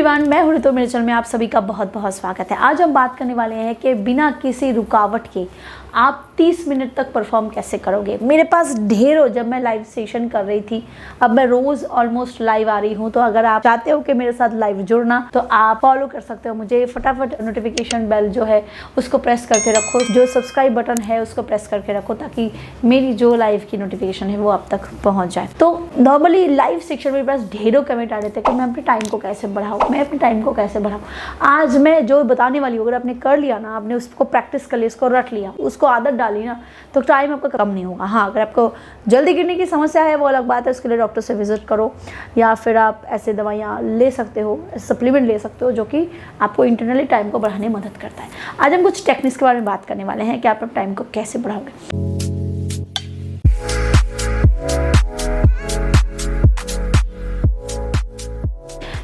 Everyone, मैं हूं ऋतु। मेरे चैनल में आप सभी का बहुत बहुत स्वागत है। आज हम बात करने वाले हैं कि बिना किसी रुकावट के आप 30 मिनट तक परफॉर्म कैसे करोगे। मेरे पास ढेरों, जब मैं लाइव सेशन कर रही थी, अब मैं रोज ऑलमोस्ट लाइव आ रही हूँ, तो अगर आप चाहते हो कि मेरे साथ लाइव जुड़ना तो आप फॉलो कर सकते हो मुझे। फटाफट नोटिफिकेशन बेल जो है उसको प्रेस करके रखो, जो सब्सक्राइब बटन है उसको प्रेस करके रखो, ताकि मेरी जो लाइव की नोटिफिकेशन है वो आप तक पहुँच जाए। तो नॉर्मली लाइव सेक्शन में मेरे पास ढेरों कमेंट आ रहे थे कि मैं अपने टाइम को कैसे बढ़ाऊँ, मैं अपने टाइम को कैसे बढ़ाऊँ। आज मैं जो बताने वाली हूँ, अगर आपने कर लिया ना, आपने उसको प्रैक्टिस कर लिया, उसको रट लिया, उसको आदत डाली ना, तो टाइम आपका कम नहीं होगा। हाँ, अगर आपको जल्दी गिरने की समस्या है वो अलग बात है, उसके लिए डॉक्टर से विजिट करो, या फिर आप ऐसे दवाइयाँ ले सकते हो, सप्लीमेंट ले सकते हो जो कि आपको इंटरनली टाइम को बढ़ाने में मदद करता है। आज हम कुछ टेक्निक्स के बारे में बात करने वाले हैं कि आप अपने टाइम को कैसे बढ़ाओगे।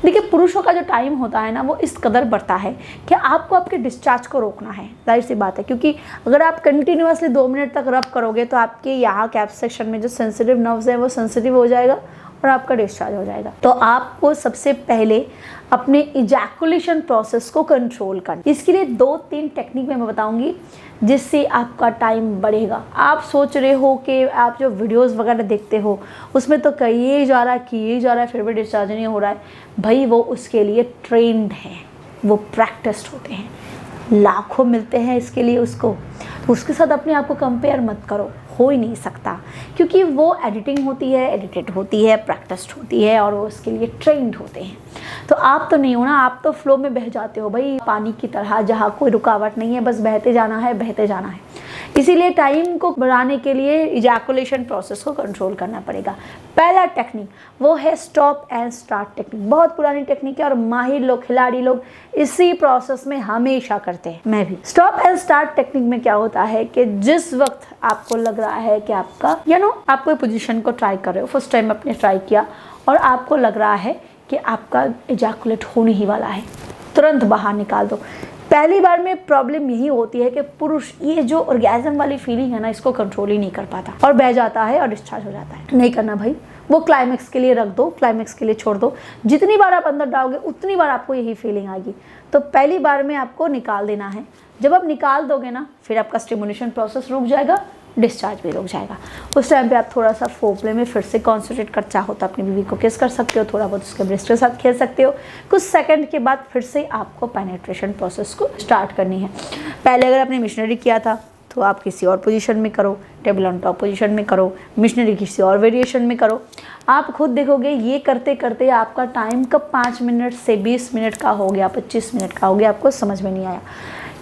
देखिए, पुरुषों का जो टाइम होता है ना, वो इस कदर बढ़ता है कि आपको आपके डिस्चार्ज को रोकना है। जाहिर सी बात है, क्योंकि अगर आप कंटिन्यूअसली 2 मिनट तक रब करोगे तो आपके यहाँ कैप सेक्शन में जो सेंसिटिव नर्व्स हैं वो सेंसिटिव हो जाएगा और आपका डिस्चार्ज हो जाएगा। तो आपको सबसे पहले अपने इजैकुलेशन प्रोसेस को कंट्रोल करना। इसके लिए 2-3 टेक्निक मैं बताऊंगी जिससे आपका टाइम बढ़ेगा। आप सोच रहे हो कि आप जो वीडियोस वगैरह देखते हो उसमें तो किए जा रहा है फिर भी डिस्चार्ज नहीं हो रहा है। भाई, वो उसके लिए ट्रेंड है, वो प्रैक्टिस्ड होते हैं, लाखों मिलते हैं इसके लिए उसको। तो उसके साथ अपने आप को कंपेयर मत करो, हो ही नहीं सकता, क्योंकि वो एडिटिंग होती है, एडिटेड होती है, प्रैक्टिस्ड होती है और वो उसके लिए ट्रेंड होते हैं। तो आप तो नहीं हो ना, आप तो फ्लो में बह जाते हो भाई, पानी की तरह, जहाँ कोई रुकावट नहीं है, बस बहते जाना है, बहते जाना है। इसीलिए टाइम को बढ़ाने के लिए इजैकुलेशन प्रोसेस को कंट्रोल करना पड़ेगा। पहला टेक्निक वो है स्टॉप एंड स्टार्ट टेक्निक। बहुत पुरानी टेक्निक है और माहिर लोग, खिलाड़ी लोग इसी प्रोसेस में हमेशा करते हैं, मैं भी। स्टॉप एंड स्टार्ट टेक्निक में क्या होता है कि जिस वक्त आपको लग रहा है कि आपका आप कोई पोजीशन को ट्राई कर रहे हो, फर्स्ट टाइम आपने ट्राई किया और आपको लग रहा है कि आपका इजैकुलेट होने ही वाला है, तुरंत बाहर निकाल दो। पहली बार में प्रॉब्लम यही होती है कि पुरुष ये जो ऑर्गेज़म वाली फीलिंग है ना, इसको कंट्रोल ही नहीं कर पाता और बह जाता है और डिस्चार्ज हो जाता है। नहीं करना भाई, वो क्लाइमेक्स के लिए रख दो, क्लाइमेक्स के लिए छोड़ दो। जितनी बार आप अंदर डालोगे उतनी बार आपको यही फीलिंग आएगी। तो पहली बार में आपको निकाल देना है। जब आप निकाल दोगे ना, फिर आपका स्टिमुलेशन प्रोसेस रुक जाएगा, डिस्चार्ज भी रुक जाएगा। उस टाइम पे आप थोड़ा सा फोरप्ले में फिर से कॉन्सेंट्रेट कर, चाहो तो अपनी बीवी को किस कर सकते हो, थोड़ा बहुत उसके ब्रेस्ट के साथ खेल सकते हो। कुछ सेकंड के बाद फिर से आपको पेनिट्रेशन प्रोसेस को स्टार्ट करनी है। पहले अगर आपने मिशनरी किया था तो आप किसी और पोजीशन में करो, टेबल ऑन टॉप पोजीशन में करो, मिशनरी किसी और वेरिएशन में करो। आप खुद देखोगे ये करते करते आपका टाइम कब 5 मिनट से 20 मिनट का हो गया, 25 मिनट का हो गया, आपको समझ में नहीं आया।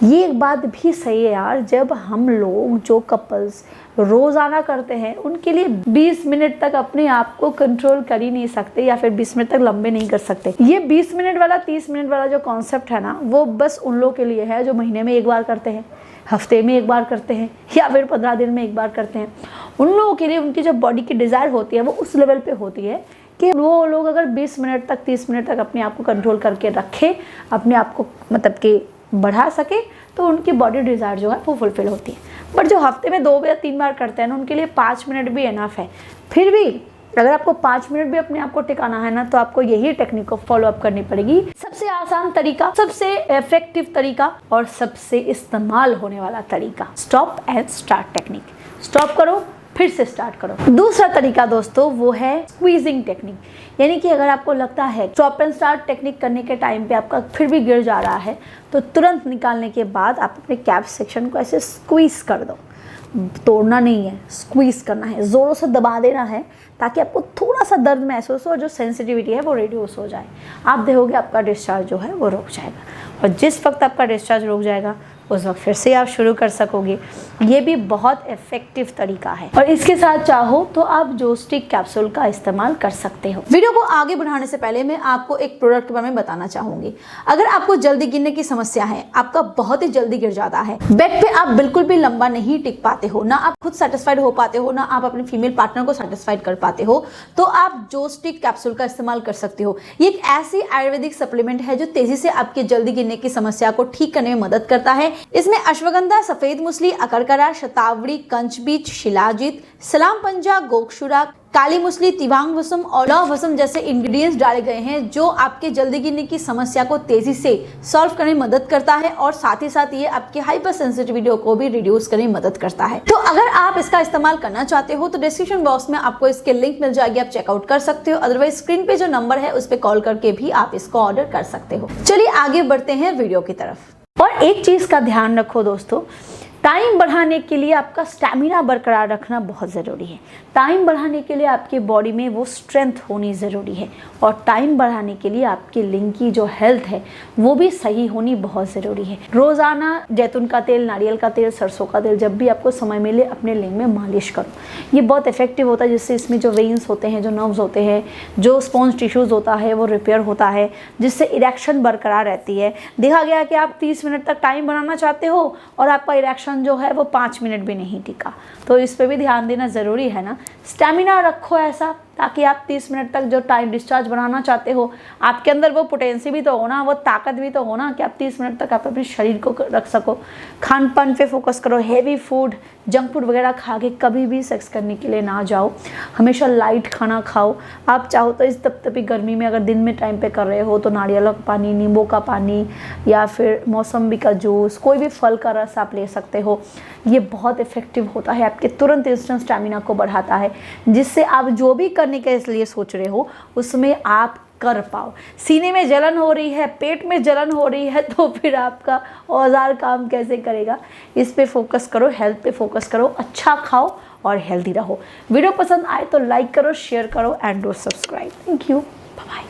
ये एक बात भी सही है यार, जब हम लोग जो कपल्स रोज़ाना करते हैं उनके लिए 20 मिनट तक अपने आप को कंट्रोल कर ही नहीं सकते, या फिर 20 मिनट तक लंबे नहीं कर सकते। ये 20 मिनट वाला 30 मिनट वाला जो कॉन्सेप्ट है ना, वो बस उन लोगों के लिए है जो महीने में एक बार करते हैं, हफ्ते में एक बार करते हैं, या फिर 15 दिन में एक बार करते हैं। उन लोगों के लिए उनकी जो बॉडी की डिज़ायर होती है वो उस लेवल पे होती है कि वो लोग अगर 20 मिनट तक 30 मिनट तक अपने आप को कंट्रोल करके रखें, अपने आप को मतलब कि बढ़ा सके, तो उनकी बॉडी डिज़ायर जो है वो फुलफिल होती है। बट जो हफ्ते में 2 या 3 बार करते हैं ना, उनके लिए 5 मिनट भी इनफ है। फिर भी अगर आपको 5 मिनट भी अपने आप को टिकाना है ना, तो आपको यही टेक्निक को फॉलो अप करनी पड़ेगी। सबसे आसान तरीका, सबसे इफेक्टिव तरीका और सबसे इस्तेमाल होने वाला तरीका, stop and start technique. Stop करो, फिर से स्टार्ट करो। दूसरा तरीका दोस्तों वो है स्क्वीजिंग टेक्निक। यानी कि अगर आपको लगता है स्टॉप एंड स्टार्ट टेक्निक करने के टाइम पे आपका फिर भी गिर जा रहा है, तो तुरंत निकालने के बाद आप अपने कैप सेक्शन को ऐसे स्क्वीज कर दो। तोड़ना नहीं है, स्क्वीज करना है, ज़ोरों से दबा देना है, ताकि आपको थोड़ा सा दर्द महसूस हो और जो सेंसिटिविटी है वो रिड्यूस हो जाए। आप देखोगे आपका डिस्चार्ज जो है वो रुक जाएगा, और जिस वक्त आपका डिस्चार्ज रुक जाएगा उस वक्त फिर से आप शुरू कर सकोगे। ये भी बहुत इफेक्टिव तरीका है, और इसके साथ चाहो तो आप जोस्टिक कैप्सूल का इस्तेमाल कर सकते हो। वीडियो को आगे बढ़ाने से पहले मैं आपको एक प्रोडक्ट के बारे में बताना चाहूंगी। अगर आपको जल्दी गिरने की समस्या है, आपका बहुत ही जल्दी गिर जाता है, बेड पे आप बिल्कुल भी लंबा नहीं टिक पाते हो, ना आप खुद सेटिस्फाइड हो पाते हो, ना आप अपने फीमेल पार्टनर को सेटिस्फाइड कर पाते हो, तो आप जोस्टिक कैप्सूल का इस्तेमाल कर सकते हो। ये एक ऐसी आयुर्वेदिक सप्लीमेंट है जो तेजी से आपके जल्दी गिरने की समस्या को ठीक करने में मदद करता है। इसमें अश्वगंधा, सफेद मूसली, अकरकरा, शतावरी, कंचबीज, शिलाजीत, सलाम पंजा, गोक्षुरा, काली मूसली, तिवांग भस्म और लौह भस्म जैसे इंग्रेडिएंट्स डाले गए हैं जो आपके जल्दी गिरने की समस्या को तेजी से सॉल्व करने में मदद करता है और साथ ही साथ ये आपकी हाइपर सेंसिटिविटी को भी रिड्यूस करने में मदद करता है। तो अगर आप इसका इस्तेमाल करना चाहते हो तो डिस्क्रिप्शन बॉक्स में आपको इसके लिंक मिल जाएगी, आप चेकआउट कर सकते हो। अदरवाइज स्क्रीन पे जो नंबर है उस पर कॉल करके भी आप इसको ऑर्डर कर सकते हो। चलिए आगे बढ़ते हैं वीडियो की तरफ। और एक चीज का ध्यान रखो दोस्तों, टाइम बढ़ाने के लिए आपका स्टैमिना बरकरार रखना बहुत ज़रूरी है। टाइम बढ़ाने के लिए आपके बॉडी में वो स्ट्रेंथ होनी ज़रूरी है और टाइम बढ़ाने के लिए आपके लिंग की जो हेल्थ है वो भी सही होनी बहुत ज़रूरी है। रोज़ाना जैतून का तेल, नारियल का तेल, सरसों का तेल जब भी आपको समय मिले अपने लिंग में मालिश करो। ये बहुत इफेक्टिव होता है, जिससे इसमें जो वेन्स होते हैं, जो नर्व्स होते हैं, जो स्पॉन्ज टिश्यूज़ होता है वो रिपेयर होता है, जिससे इरेक्शन बरकरार रहती है। देखा गया कि आप 30 मिनट तक टाइम बनाना चाहते हो और आपका इरेक्शन जो है वो 5 मिनट भी नहीं टिका, तो इस पे भी ध्यान देना ज़रूरी है ना। स्टैमिना रखो ऐसा ताकि आप 30 मिनट तक जो टाइम डिस्चार्ज बनाना चाहते हो, आपके अंदर वो पोटेंसी भी तो होना, वो ताकत भी तो होना कि आप 30 मिनट तक आप अपने शरीर को रख सको। खान पान पे फोकस करो, हेवी फूड, जंक फूड वगैरह खा के कभी भी सेक्स करने के लिए ना जाओ। हमेशा लाइट खाना खाओ। आप चाहो तो इस तपतपी गर्मी में अगर दिन में टाइम पे कर रहे हो तो नारियल का पानी, नींबू का पानी या फिर मौसम्बी का जूस, कोई भी फल का रस आप ले सकते हो। ये बहुत इफेक्टिव होता है, आपके तुरंत इंस्टेंट स्टैमिना को बढ़ाता है, जिससे आप जो भी करने के इसलिए सोच रहे हो उसमें आप कर पाओ। सीने में जलन हो रही है, पेट में जलन हो रही है, तो फिर आपका औजार काम कैसे करेगा। इस पे फोकस करो, हेल्थ पे फोकस करो, अच्छा खाओ और हेल्दी रहो। वीडियो पसंद आए तो लाइक करो, शेयर करो and do subscribe. Thank you, bye bye.